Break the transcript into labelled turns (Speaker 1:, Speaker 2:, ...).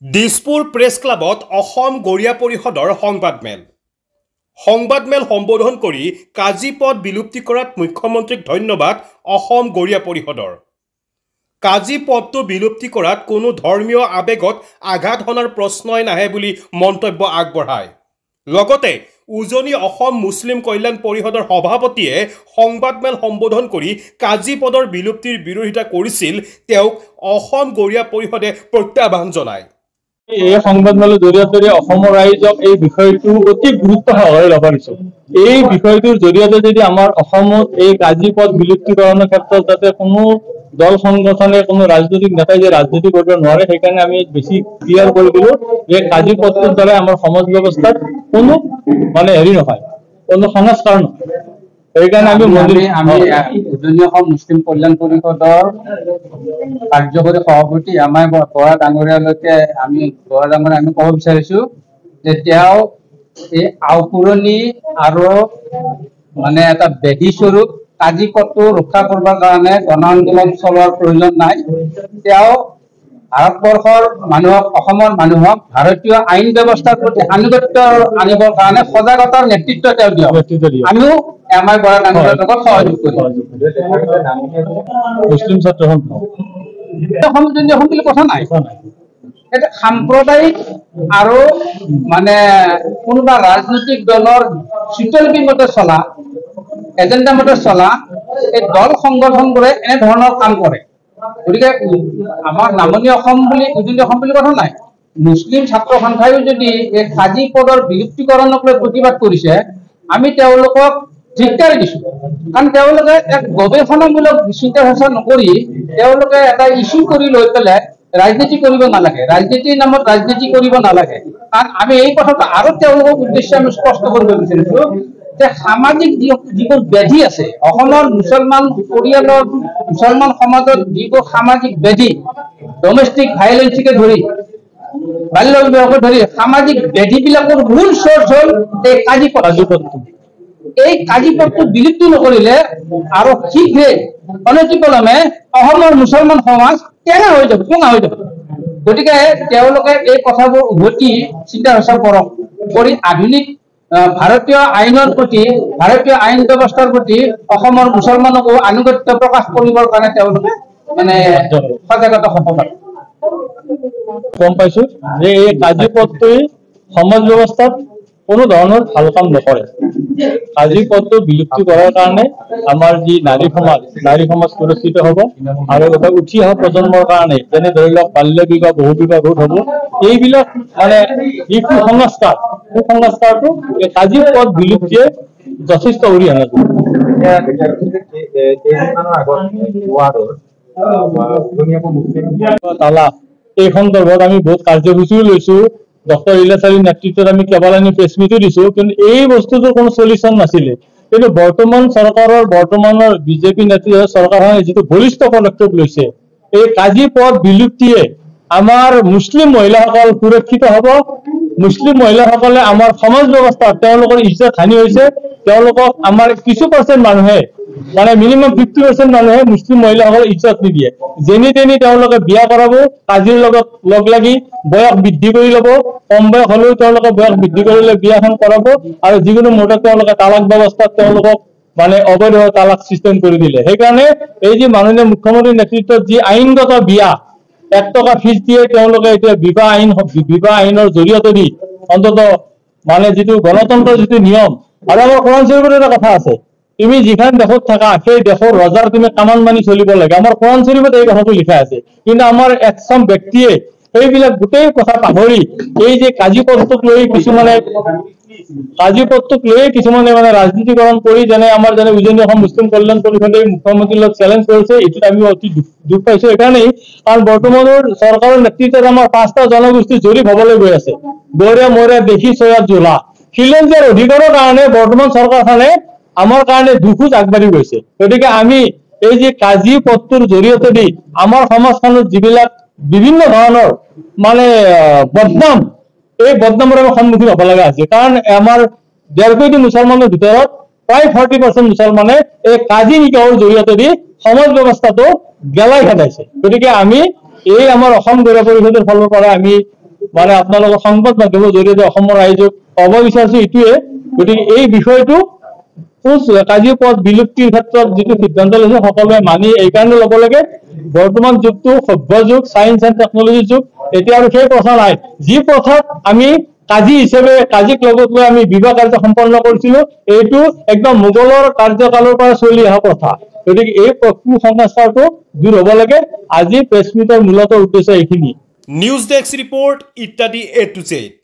Speaker 1: Dispur press ক্লাবত অসম গৰিয়া পৰিষদৰ সংবাদমেল সম্বোধন কৰি কাজী পদ বিলুপ্তি কৰাত মুখ্যমন্ত্ৰীক ধন্যবাদ অসম গৰিয়া পৰিষদৰ। কাজী পদটো বিলুপ্তি কৰাত কোনো ধৰ্মীয় আবেগত আঘাত হনাৰ প্ৰশ্নই নাহে বুলি মন্তব্য আগবঢ়ায়। লগতে উজনি অসম মুছলিম কল্যাণ পৰিষদৰ সভাপতিয়ে সংবাদমেল সম্বোধন কৰি কাজী পদৰ বিলুপ্তিৰ বিৰোধিতা কৰিছিল। তেওঁক অসম গৰিয়া পৰিষদে প্ৰত্যাহ্বান জনায়।
Speaker 2: এই সংবাদমেলৰ জৰিয়তে অসমৰ ৰাইজক এই বিষয়টো অতি গুৰুত্ব সহকাৰে ল'ব দিছো। এই বিষয়টোৰ জৰিয়তে যদি আমাৰ অসমত এই কাজী পদ বিলুপ্তিকৰণৰ ক্ষেত্ৰত যাতে কোনো দল সংগঠনে কোনো ৰাজনৈতিক নেতাই যে ৰাজনীতি কৰিব নোৱাৰে, সেইকাৰণে আমি বেছি ক্লিয়াৰ কৰি দিলো যে কাজী পদটোৰ দ্বাৰা আমাৰ সমাজ ব্যৱস্থাত কোনো হেৰি নহয়, কোনো সংস্কাৰ নহয়। সেইকাৰণে আমি
Speaker 3: উজনি অসম মুছলিম কল্যাণ পৰিষদৰ কাৰ্যকৰী সভাপতি আমাৰ বৰা ডাঙৰীয়ালৈকে আমি ক'ব বিচাৰিছো যে তেওঁ এই আওপুৰণি আৰু এটা বেদী স্বৰূপ কাজী পদটো ৰক্ষা কৰিবৰ কাৰণে গণ আন্দোলন চলোৱাৰ প্ৰয়োজন নাই। তেওঁ ভাৰতবৰ্ষৰ মানুহক, অসমৰ মানুহক ভাৰতীয় আইন ব্যৱস্থাৰ প্ৰতি আনুগত্য আনিবৰ কাৰণে সজাগতাৰ নেতৃত্ব তেওঁ দিয়ক। আমিও আমাৰ বৰা ডাঙৰীয়াৰ লগত সহযোগ কৰিম।
Speaker 2: মুছলিম ছাত্ৰ
Speaker 3: বুলি কথা নাই, এটা সাম্প্ৰদায়িক আৰু কোনোবা ৰাজনৈতিক দলৰ চিতলবি মতে চলা, এজেণ্ডা মতে চলা এই দল সংগঠনবোৰে এনেধৰণৰ কাম কৰে। গতিকে আমাৰ নামনি অসম বুলি, উজনি অসম বুলি কথা নাই, মুছলিম ছাত্ৰ সন্থায়ো যদি এই কাজী পদৰ বিলুপ্তিকৰণক লৈ প্ৰতিবাদ কৰিছে, আমি তেওঁলোকক ধিক্কাৰ দিছো। কাৰণ তেওঁলোকে এক গৱেষণামূলক চিন্তা চৰ্চা নকৰি তেওঁলোকে এটা ইছ্যু কৰি লৈ পেলাই ৰাজনীতি কৰিব নালাগে, ৰাজনীতিৰ নামত ৰাজনীতি কৰিব নালাগে। কাৰণ আমি এই কথাটো আৰু তেওঁলোকৰ উদ্দেশ্যে আমি স্পষ্ট কৰিব বিচাৰিছো যে সামাজিক যিবোৰ ব্যাধি আছে, অসমৰ মুছলমান পৰিয়ালৰ, মুছলমান সমাজত যিবোৰ সামাজিক ব্যাধি, ডমেষ্টিক ভাইলেন্সকে ধৰি, বাল্য বিবাহকে ধৰি সামাজিক ব্যাধিবিলাকৰ মূল চৰ্চ হ'ল এই কাজী পদটো। এই কাজী পদটো বিলুপ্তি নকৰিলে আৰু শীঘ্ৰে অনতিপলমে অসমৰ মুছলমান সমাজ কোঙা হৈ যাব। গতিকে তেওঁলোকে এই কথাবোৰ উভতি চিন্তা চৰ্চা কৰক, কৰি আধুনিক ভাৰতীয় আইনৰ প্ৰতি, ভাৰতীয় আইন ব্যৱস্থাৰ প্ৰতি অসমৰ মুছলমানকো আনুগত্য প্ৰকাশ কৰিবৰ কাৰণে তেওঁলোকে সজাগতা হ'ব পাৰে।
Speaker 2: গম পাইছো যে এই কাজী পদটোৱে সমাজ ব্যৱস্থাত কোনো ধৰণৰ ভাল কাম নকৰে। কাজী পদটো বিলুপ্তি কৰাৰ কাৰণে আমাৰ যি নাৰী সমাজ সুৰক্ষিত হ'ব আৰু এটা উঠি অহা প্ৰজন্মৰ কাৰণে যেনে ধৰি লওক বাল্য বিবাহ, বহু বিবাহ ৰোধ হ'ব। এইবিলাক যি কুসংস্কাৰটো এই কাজী পদ বিলুপ্তিয়ে যথেষ্ট অৰিহণা যোগায়। এই সন্দৰ্ভত আমি বহুত কাৰ্যসূচীও লৈছো। ডক্টৰ ইলিয়াছ আলীৰ নেতৃত্বত আমি কেইবালানি প্ৰেছ মিটো দিছো, কিন্তু এই বস্তুটোৰ কোনো চলিউশ্যন নাছিলে। কিন্তু বৰ্তমানৰ বিজেপি নেতৃত্বৰ চৰকাৰখনে যিটো বলিষ্ঠ পদক্ষেপ লৈছে, এই কাজী পদ বিলুপ্তিয়ে আমাৰ মুছলিম মহিলাসকল সুৰক্ষিত হ'ব। মুছলিম মহিলাসকলে আমাৰ সমাজ ব্যৱস্থাত তেওঁলোকৰ ইজ্জত হানি হৈছে। তেওঁলোকক আমাৰ কিছু পাৰ্চেণ্ট মানুহে মিনিমাম 50% মানুহে মুছলিম মহিলাসকলৰ ইজ্জত নিদিয়ে। যেনি তেনি তেওঁলোকে বিয়া কৰাব, কাজীৰ লগত লগ লাগি বয়স বৃদ্ধি কৰি ল'ব, কম বয়স হলেও তেওঁলোকে বয়স বৃদ্ধি কৰিলে বিয়াখন কৰাব, আৰু যিকোনো মুহূৰ্তত তেওঁলোকে তালাক ব্যৱস্থাত তেওঁলোকক অবৈধ তালাক চিষ্টেম কৰি দিলে। সেইকাৰণে এই যি মাননীয় মুখ্যমন্ত্ৰীৰ নেতৃত্বত যি আইনগত বিয়া 1 টকা ফিজ দিয়ে তেওঁলোকে এতিয়া বিবাহ আইনৰ জৰিয়তে দি অন্তত যিটো গণতন্ত্ৰৰ যিটো নিয়ম, আৰু আমাৰ কোৰআন শৰীফত এটা কথা আছে, তুমি যিখন দেশত থাকা সেই দেশৰ ৰজাৰ তুমি কামান মানি চলিব লাগে। আমাৰ কোৰআন শৰীফত এই কথাটো লিখা আছে। কিন্তু আমাৰ এচাম ব্যক্তিয়ে সেইবিলাক গোটেই কথা পাহৰি এই যে কাজী পদটোক লৈ কিছুমানে ৰাজনীতিকৰণ কৰি, যেনে উজনি অসম মুছলিম কল্যাণ পৰিষদে মুখ্যমন্ত্ৰীৰ লগত চেলেঞ্জ কৰিছে। এইটোত আমি অতি দুখ পাইছো এইকাৰণেই, কাৰণ বৰ্তমানৰ চৰকাৰৰ নেতৃত্বত আমাৰ 5টা জনগোষ্ঠী জৰীপ হবলৈ গৈ আছে। গৰিয়া, মৰিয়া, দেশী, চয়াত, জোলা, খিলঞ্জীয়াৰ অধিকাৰৰ কাৰণে বৰ্তমান চৰকাৰখনে আমাৰ কাৰণে দুখোজ আগবাঢ়ি গৈছে। গতিকে আমি এই যে কাজী পদটোৰ জৰিয়তে দি আমাৰ সমাজখনত যিবিলাক বিভিন্ন ধৰণৰ বদনাম, এই বদনামৰ আমি সন্মুখীন হ'ব লগা হৈছে। কাৰণ আমাৰ 1.5 কোটি মুছলমানৰ ভিতৰত প্ৰায় 40% মুছলমানে এই কাজী নিকাহৰ জৰিয়তে দি সমাজ ব্যৱস্থাটো গেলাই খেদাইছে। গতিকে আমি এই আমাৰ অসম গৰিয়া পৰিষদৰ ফালৰ পৰা আমি মানে আপোনালোকৰ সংবাদ মাধ্যমৰ জৰিয়তে অসমৰ ৰাইজক ক'ব বিচাৰিছো এইটোৱে গতিকে এই বিষয়টো কাজী পদ বিলুপ্তিৰ ক্ষেত্ৰত যিটো সিদ্ধান্ত লৈছে সকলোৱে মানি এইকাৰণে ল'ব লাগে বৰ্তমান যুগটো সভ্য যুগ সায়েন্স এণ্ড টেকনলজি যুগ এতিয়া আৰু সেই প্ৰথা নাই যি প্ৰথাত আমি কাজী হিচাপে কাজীক লগত লৈ আমি বিবাহ কাৰ্য সম্পন্ন কৰিছিলো এইটো একদম মোগলৰ কাৰ্যকালৰ পৰা চলি অহা প্ৰথা গতিকে এই কুসংস্কাৰটো দূৰ হ'ব লাগে আজি প্ৰেছ মিটৰ মূলত উদ্দেশ্য এইখিনি
Speaker 1: নিউজ ডেস্ক ৰিপৰ্ট ইত্যাদি A to Z